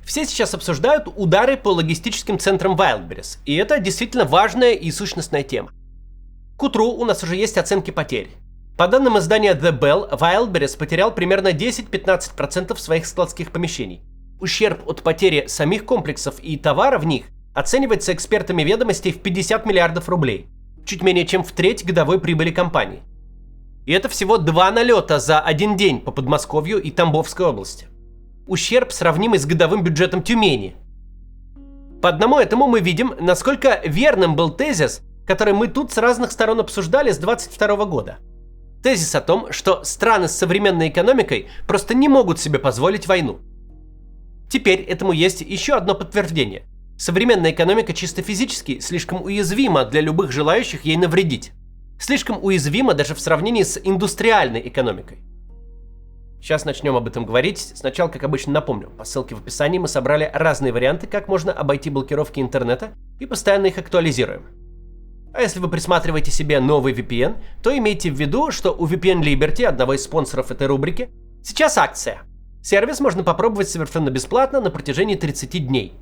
Все сейчас обсуждают удары по логистическим центрам Wildberries, и это действительно важная и сущностная тема. К утру у нас уже есть оценки потерь. По данным издания The Bell, Wildberries потерял примерно 10-15% своих складских помещений. Ущерб от потери самих комплексов и товара в них оценивается экспертами ведомостей в 50 миллиардов рублей, чуть менее чем в треть годовой прибыли компании. И это всего 2 налета за один день по Подмосковью и Тамбовской области. Ущерб, сравнимый с годовым бюджетом Тюмени. По одному этому мы видим, насколько верным был тезис, который мы тут с разных сторон обсуждали с 2022 года. Тезис о том, что страны с современной экономикой просто не могут себе позволить войну. Теперь этому есть еще одно подтверждение. Современная экономика чисто физически слишком уязвима для любых желающих ей навредить. Слишком уязвима даже в сравнении с индустриальной экономикой. Сейчас начнем об этом говорить. Сначала, как обычно, напомню. По ссылке в описании мы собрали разные варианты, как можно обойти блокировки интернета, и постоянно их актуализируем. А если вы присматриваете себе новый VPN, то имейте в виду, что у VPN Liberty, одного из спонсоров этой рубрики, сейчас акция. Сервис можно попробовать совершенно бесплатно на протяжении 30 дней.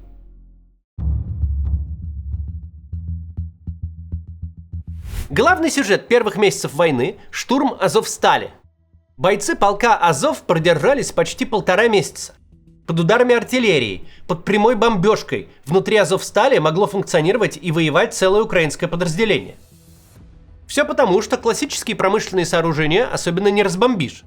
Главный сюжет первых месяцев войны – штурм Азовстали. Бойцы полка Азов продержались почти 1,5 месяца. Под ударами артиллерии, под прямой бомбежкой внутри Азовстали могло функционировать и воевать целое украинское подразделение. Все потому, что классические промышленные сооружения особенно не разбомбишь.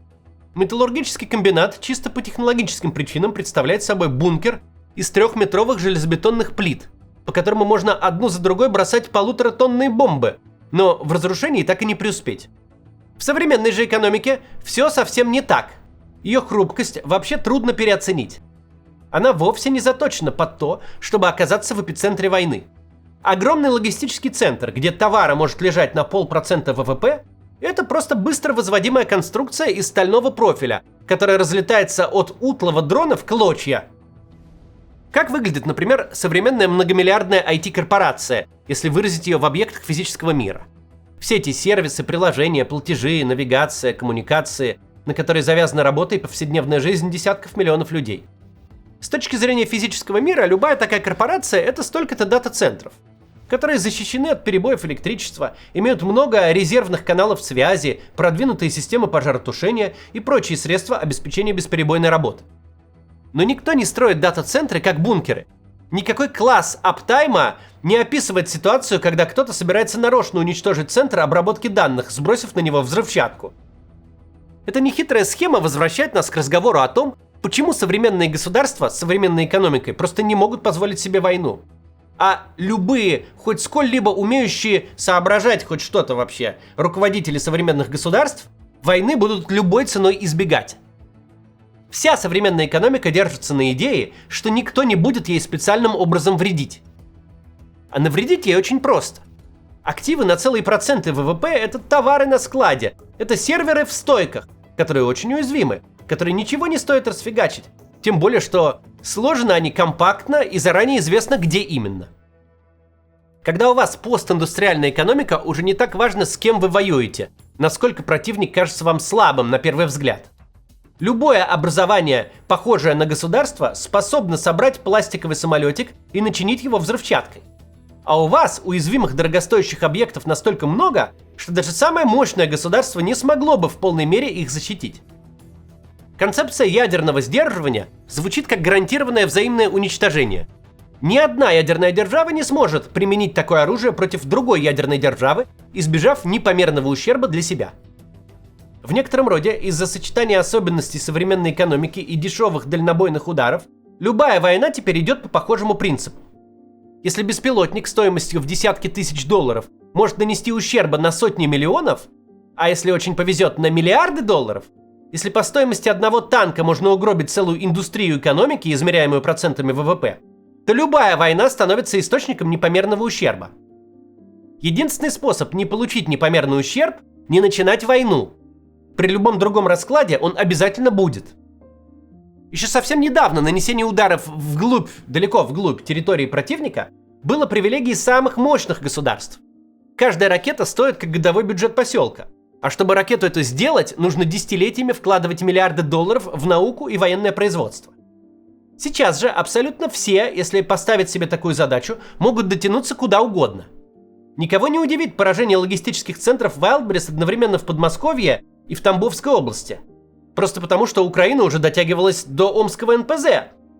Металлургический комбинат чисто по технологическим причинам представляет собой бункер из 3-метровых железобетонных плит, по которому можно одну за другой бросать 1,5-тонные бомбы, но в разрушении так и не преуспеть. В современной же экономике все совсем не так. Ее хрупкость вообще трудно переоценить. Она вовсе не заточена под то, чтобы оказаться в эпицентре войны. Огромный логистический центр, где товара может лежать на 0,5% ВВП, это просто быстро возводимая конструкция из стального профиля, которая разлетается от утлого дрона в клочья. Как выглядит, например, современная многомиллиардная IT-корпорация, если выразить ее в объектах физического мира? Все эти сервисы, приложения, платежи, навигация, коммуникации, на которые завязана работа и повседневная жизнь десятков миллионов людей. С точки зрения физического мира, любая такая корпорация – это столько-то дата-центров, которые защищены от перебоев электричества, имеют много резервных каналов связи, продвинутые системы пожаротушения и прочие средства обеспечения бесперебойной работы. Но никто не строит дата-центры как бункеры. Никакой класс аптайма не описывает ситуацию, когда кто-то собирается нарочно уничтожить центр обработки данных, сбросив на него взрывчатку. Эта нехитрая схема возвращает нас к разговору о том, почему современные государства с современной экономикой просто не могут позволить себе войну. А любые, хоть сколь-либо умеющие соображать хоть что-то вообще, руководители современных государств, войны будут любой ценой избегать. Вся современная экономика держится на идее, что никто не будет ей специальным образом вредить. А навредить ей очень просто. Активы на целые проценты ВВП – это товары на складе, это серверы в стойках, которые очень уязвимы, которые ничего не стоит расфигачить. Тем более, что сложены они компактно и заранее известно, где именно. Когда у вас постиндустриальная экономика, уже не так важно, с кем вы воюете, насколько противник кажется вам слабым на первый взгляд. Любое образование, похожее на государство, способно собрать пластиковый самолетик и начинить его взрывчаткой. А у вас уязвимых дорогостоящих объектов настолько много, что даже самое мощное государство не смогло бы в полной мере их защитить. Концепция ядерного сдерживания звучит как гарантированное взаимное уничтожение. Ни одна ядерная держава не сможет применить такое оружие против другой ядерной державы, избежав непомерного ущерба для себя. В некотором роде, из-за сочетания особенностей современной экономики и дешевых дальнобойных ударов, любая война теперь идет по похожему принципу. Если беспилотник стоимостью в десятки тысяч долларов может нанести ущерба на сотни миллионов, а если очень повезет, на миллиарды долларов, если по стоимости одного танка можно угробить целую индустрию экономики, измеряемую процентами ВВП, то любая война становится источником непомерного ущерба. Единственный способ не получить непомерный ущерб – не начинать войну. При любом другом раскладе он обязательно будет. Еще совсем недавно нанесение ударов вглубь, далеко вглубь территории противника было привилегией самых мощных государств. Каждая ракета стоит как годовой бюджет поселка. А чтобы ракету эту сделать, нужно десятилетиями вкладывать миллиарды долларов в науку и военное производство. Сейчас же абсолютно все, если поставить себе такую задачу, могут дотянуться куда угодно. Никого не удивит поражение логистических центров Wildberries одновременно в Подмосковье и в Тамбовской области. Просто потому, что Украина уже дотягивалась до Омского НПЗ,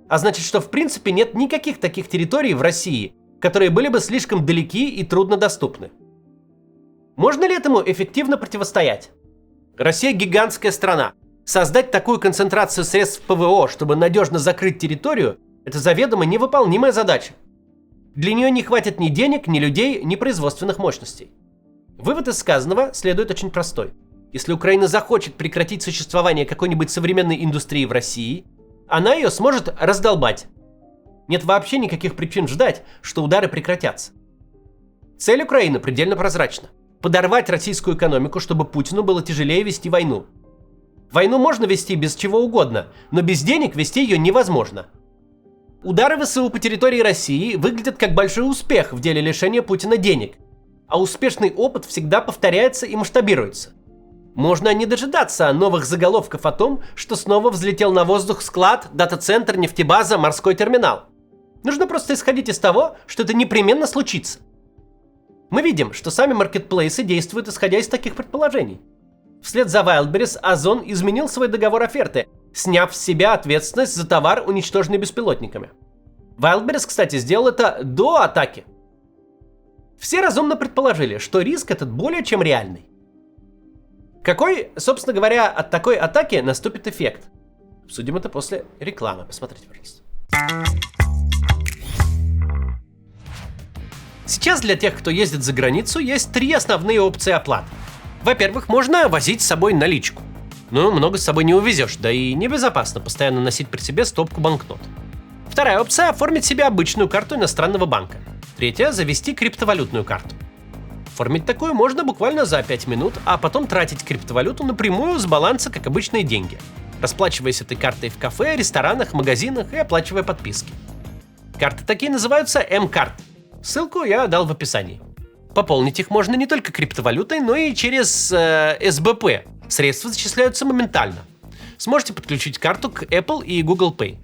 а значит, что в принципе нет никаких таких территорий в России, которые были бы слишком далеки и труднодоступны. Можно ли этому эффективно противостоять? Россия гигантская страна. Создать такую концентрацию средств ПВО, чтобы надежно закрыть территорию, это заведомо невыполнимая задача. Для нее не хватит ни денег, ни людей, ни производственных мощностей. Вывод из сказанного следует очень простой. Если Украина захочет прекратить существование какой-нибудь современной индустрии в России, она ее сможет раздолбать. Нет вообще никаких причин ждать, что удары прекратятся. Цель Украины предельно прозрачна. Подорвать российскую экономику, чтобы Путину было тяжелее вести войну. Войну можно вести без чего угодно, но без денег вести ее невозможно. Удары ВСУ по территории России выглядят как большой успех в деле лишения Путина денег, а успешный опыт всегда повторяется и масштабируется. Можно не дожидаться новых заголовков о том, что снова взлетел на воздух склад, дата-центр, нефтебаза, морской терминал. Нужно просто исходить из того, что это непременно случится. Мы видим, что сами маркетплейсы действуют исходя из таких предположений. Вслед за Wildberries Озон изменил свой договор оферты, сняв с себя ответственность за товар, уничтоженный беспилотниками. Wildberries, кстати, сделал это до атаки. Все разумно предположили, что риск этот более чем реальный. Какой, собственно говоря, от такой атаки наступит эффект? Обсудим это после рекламы. Посмотрите, пожалуйста. Сейчас для тех, кто ездит за границу, есть 3 основные опции оплаты. Во-первых, можно возить с собой наличку. Но много с собой не увезешь, да и небезопасно постоянно носить при себе стопку банкнот. Вторая опция – оформить себе обычную карту иностранного банка. Третья – завести криптовалютную карту. Оформить такую можно буквально за 5 минут, а потом тратить криптовалюту напрямую с баланса, как обычные деньги, расплачиваясь этой картой в кафе, ресторанах, магазинах и оплачивая подписки. Карты такие называются М-карты. Ссылку я дал в описании. Пополнить их можно не только криптовалютой, но и через СБП. Средства зачисляются моментально. Сможете подключить карту к Apple и Google Pay.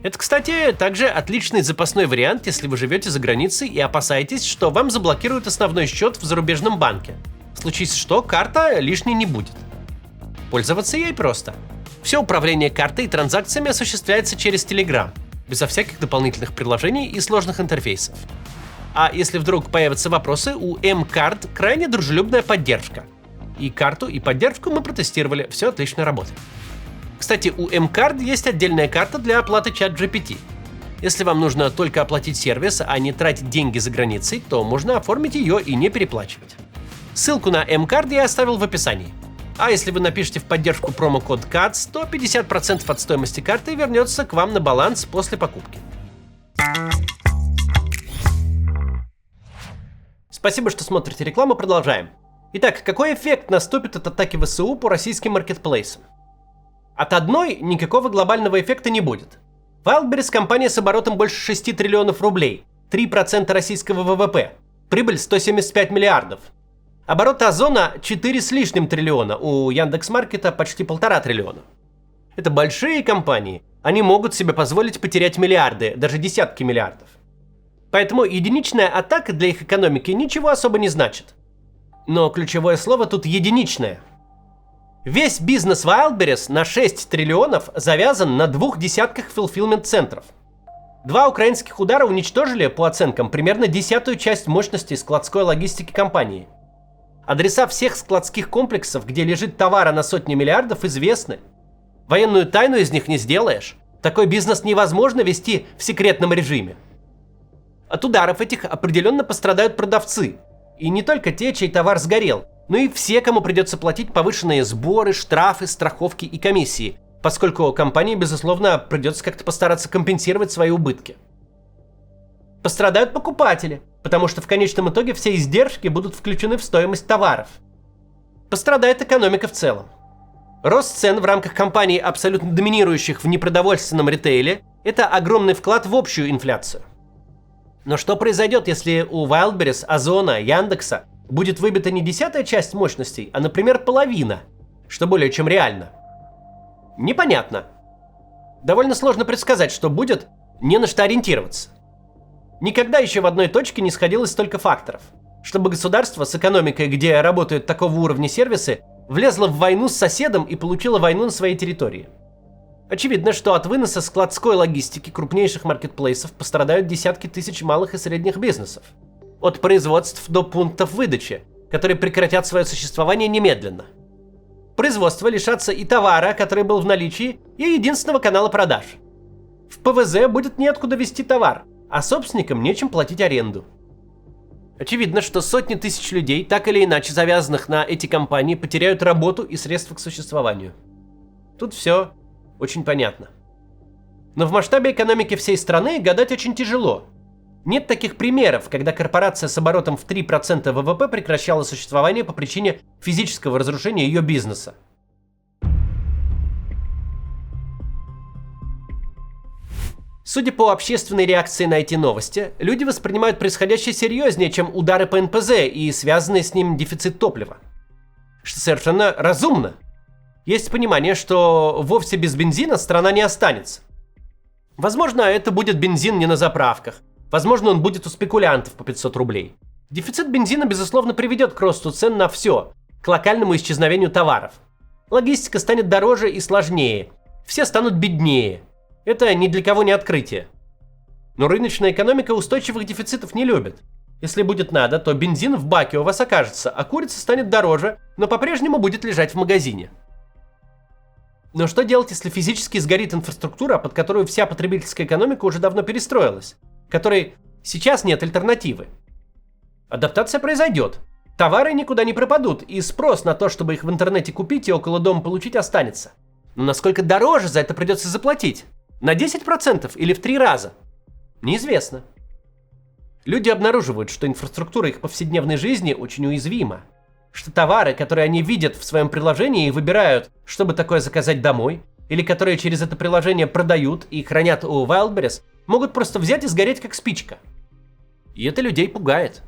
Это, кстати, также отличный запасной вариант, если вы живете за границей и опасаетесь, что вам заблокируют основной счет в зарубежном банке. Случись что, карта лишней не будет. Пользоваться ей просто. Все управление картой и транзакциями осуществляется через Telegram, безо всяких дополнительных приложений и сложных интерфейсов. А если вдруг появятся вопросы, у М-карт крайне дружелюбная поддержка. И карту, и поддержку мы протестировали, все отлично работает. Кстати, у М-карт есть отдельная карта для оплаты ChatGPT. Если вам нужно только оплатить сервис, а не тратить деньги за границей, то можно оформить ее и не переплачивать. Ссылку на М-карт я оставил в описании. А если вы напишите в поддержку промокод CATS, то 50% от стоимости карты вернется к вам на баланс после покупки. Спасибо, что смотрите рекламу, продолжаем. Итак, какой эффект наступит от атаки ВСУ по российским маркетплейсам? От одной никакого глобального эффекта не будет. Wildberries – компания с оборотом больше 6 триллионов рублей, 3% российского ВВП, прибыль 175 миллиардов. Оборот Озона 4 с лишним триллиона, у Яндекс.Маркета почти 1,5 триллиона. Это большие компании, они могут себе позволить потерять миллиарды, даже десятки миллиардов. Поэтому единичная атака для их экономики ничего особо не значит. Но ключевое слово тут единичное. Весь бизнес Wildberries на 6 триллионов завязан на 2 десятках фулфилмент-центров. 2 украинских удара уничтожили, по оценкам, примерно 10-ю часть мощности складской логистики компании. Адреса всех складских комплексов, где лежит товара на сотни миллиардов, известны. Военную тайну из них не сделаешь. Такой бизнес невозможно вести в секретном режиме. От ударов этих определенно пострадают продавцы. И не только те, чей товар сгорел, но и все, кому придется платить повышенные сборы, штрафы, страховки и комиссии, поскольку компании, безусловно, придется как-то постараться компенсировать свои убытки. Пострадают покупатели, потому что в конечном итоге все издержки будут включены в стоимость товаров. Пострадает экономика в целом. Рост цен в рамках компаний, абсолютно доминирующих в непродовольственном ритейле, это огромный вклад в общую инфляцию. Но что произойдет, если у Wildberries, Озона, Яндекса будет выбита не 10-я часть мощностей, а, например, половина, что более чем реально? Непонятно. Довольно сложно предсказать, что будет, не на что ориентироваться. Никогда еще в одной точке не сходилось столько факторов, чтобы государство с экономикой, где работают такого уровня сервисы, влезло в войну с соседом и получило войну на своей территории. Очевидно, что от выноса складской логистики крупнейших маркетплейсов пострадают десятки тысяч малых и средних бизнесов. От производств до пунктов выдачи, которые прекратят свое существование немедленно. Производство лишатся и товара, который был в наличии, и единственного канала продаж. В ПВЗ будет неоткуда везти товар, а собственникам нечем платить аренду. Очевидно, что сотни тысяч людей, так или иначе завязанных на эти компании, потеряют работу и средства к существованию. Тут все очень понятно. Но в масштабе экономики всей страны гадать очень тяжело. Нет таких примеров, когда корпорация с оборотом в 3% ВВП прекращала существование по причине физического разрушения ее бизнеса. Судя по общественной реакции на эти новости, люди воспринимают происходящее серьезнее, чем удары по НПЗ и связанный с ним дефицит топлива. Что совершенно разумно. Есть понимание, что вовсе без бензина страна не останется. Возможно, это будет бензин не на заправках. Возможно, он будет у спекулянтов по 500 рублей. Дефицит бензина, безусловно, приведет к росту цен на все, к локальному исчезновению товаров. Логистика станет дороже и сложнее. Все станут беднее. Это ни для кого не открытие. Но рыночная экономика устойчивых дефицитов не любит. Если будет надо, то бензин в баке у вас окажется, а курица станет дороже, но по-прежнему будет лежать в магазине. Но что делать, если физически сгорит инфраструктура, под которую вся потребительская экономика уже давно перестроилась, которой сейчас нет альтернативы? Адаптация произойдет. Товары никуда не пропадут, и спрос на то, чтобы их в интернете купить и около дома получить, останется. Но насколько дороже за это придется заплатить? На 10% или в 3 раза? Неизвестно. Люди обнаруживают, что инфраструктура их повседневной жизни очень уязвима. Что товары, которые они видят в своем приложении и выбирают, чтобы такое заказать домой, или которые через это приложение продают и хранят у Wildberries, могут просто взять и сгореть как спичка. И это людей пугает.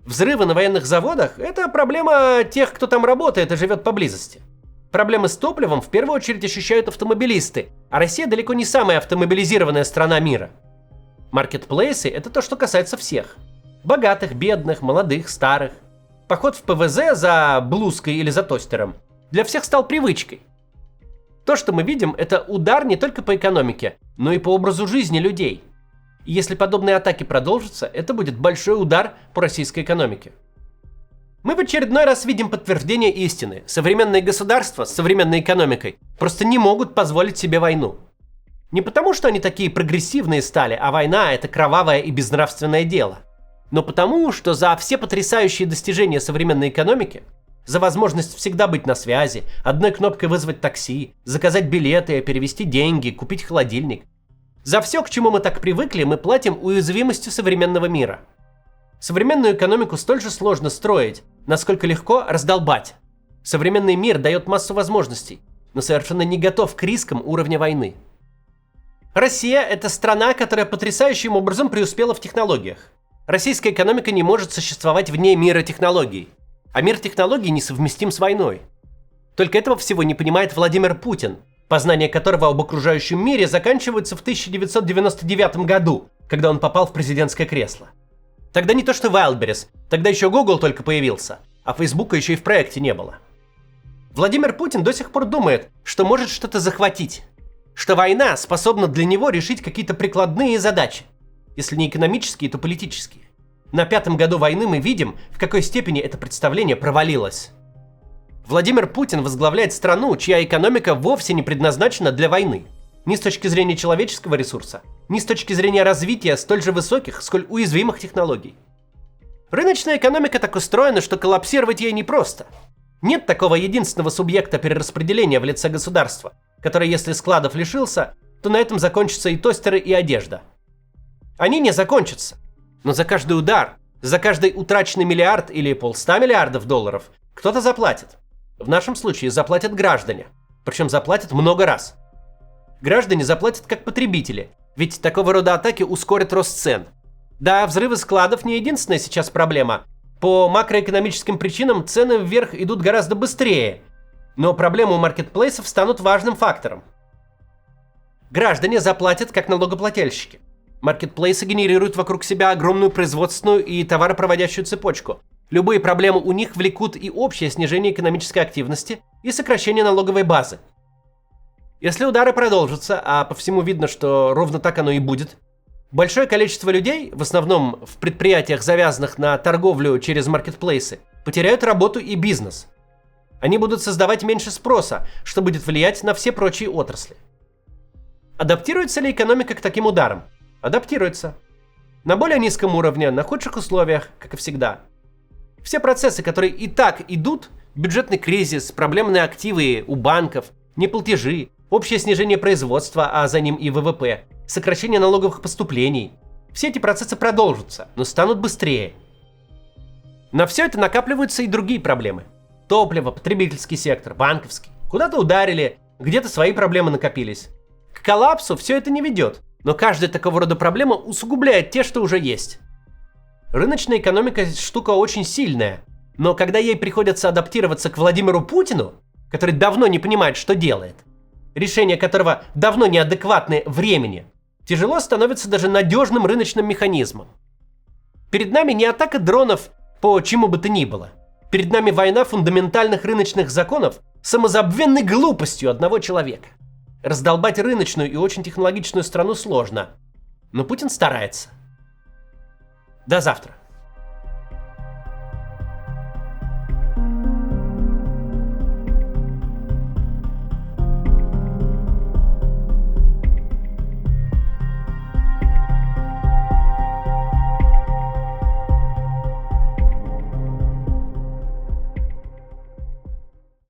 Взрывы на военных заводах – это проблема тех, кто там работает и живет поблизости. Проблемы с топливом в первую очередь ощущают автомобилисты, а Россия далеко не самая автомобилизированная страна мира. Маркетплейсы – это то, что касается всех. Богатых, бедных, молодых, старых. Поход в ПВЗ за блузкой или за тостером для всех стал привычкой. То, что мы видим, это удар не только по экономике, но и по образу жизни людей. И если подобные атаки продолжатся, это будет большой удар по российской экономике. Мы в очередной раз видим подтверждение истины. Современные государства с современной экономикой просто не могут позволить себе войну. Не потому, что они такие прогрессивные стали, а война – это кровавое и безнравственное дело. Но потому, что за все потрясающие достижения современной экономики, за возможность всегда быть на связи, одной кнопкой вызвать такси, заказать билеты, перевести деньги, купить холодильник, за все, к чему мы так привыкли, мы платим уязвимостью современного мира. Современную экономику столь же сложно строить, насколько легко раздолбать. Современный мир дает массу возможностей, но совершенно не готов к рискам уровня войны. Россия – это страна, которая потрясающим образом преуспела в технологиях. Российская экономика не может существовать вне мира технологий. А мир технологий несовместим с войной. Только этого всего не понимает Владимир Путин, познание которого об окружающем мире заканчивается в 1999 году, когда он попал в президентское кресло. Тогда не то что Wildberries, тогда еще Google только появился, а Фейсбука еще и в проекте не было. Владимир Путин до сих пор думает, что может что-то захватить, что война способна для него решить какие-то прикладные задачи. Если не экономические, то политические. На 5-м году войны мы видим, в какой степени это представление провалилось. Владимир Путин возглавляет страну, чья экономика вовсе не предназначена для войны. Ни с точки зрения человеческого ресурса, ни с точки зрения развития столь же высоких, сколь уязвимых технологий. Рыночная экономика так устроена, что коллапсировать ей непросто. Нет такого единственного субъекта перераспределения в лице государства, который, если складов лишился, то на этом закончатся и тостеры, и одежда. Они не закончатся. Но за каждый удар, за каждый утраченный миллиард или $100 миллиардов долларов кто-то заплатит. В нашем случае заплатят граждане. Причем заплатят много раз. Граждане заплатят как потребители, ведь такого рода атаки ускорят рост цен. Да, взрывы складов не единственная сейчас проблема. По макроэкономическим причинам цены вверх идут гораздо быстрее. Но проблемы у маркетплейсов станут важным фактором. Граждане заплатят как налогоплательщики. Маркетплейсы генерируют вокруг себя огромную производственную и товаропроводящую цепочку. Любые проблемы у них влекут и общее снижение экономической активности, и сокращение налоговой базы. Если удары продолжатся, а по всему видно, что ровно так оно и будет, большое количество людей, в основном в предприятиях, завязанных на торговлю через маркетплейсы, потеряют работу и бизнес. Они будут создавать меньше спроса, что будет влиять на все прочие отрасли. Адаптируется ли экономика к таким ударам? Адаптируется. На более низком уровне, на худших условиях, как и всегда. Все процессы, которые и так идут, бюджетный кризис, проблемные активы у банков, неплатежи, общее снижение производства, а за ним и ВВП, сокращение налоговых поступлений, все эти процессы продолжатся, но станут быстрее. На все это накапливаются и другие проблемы. Топливо, потребительский сектор, банковский. Куда-то ударили, где-то свои проблемы накопились. К коллапсу все это не ведет, но каждая такого рода проблема усугубляет те, что уже есть. Рыночная экономика штука очень сильная, но когда ей приходится адаптироваться к Владимиру Путину, который давно не понимает, что делает, решения которого давно неадекватны времени, тяжело становится даже надежным рыночным механизмом. Перед нами не атака дронов по чему бы то ни было. Перед нами война фундаментальных рыночных законов с самозабвенной глупостью одного человека. Раздолбать рыночную и очень технологичную страну сложно, но Путин старается. До завтра.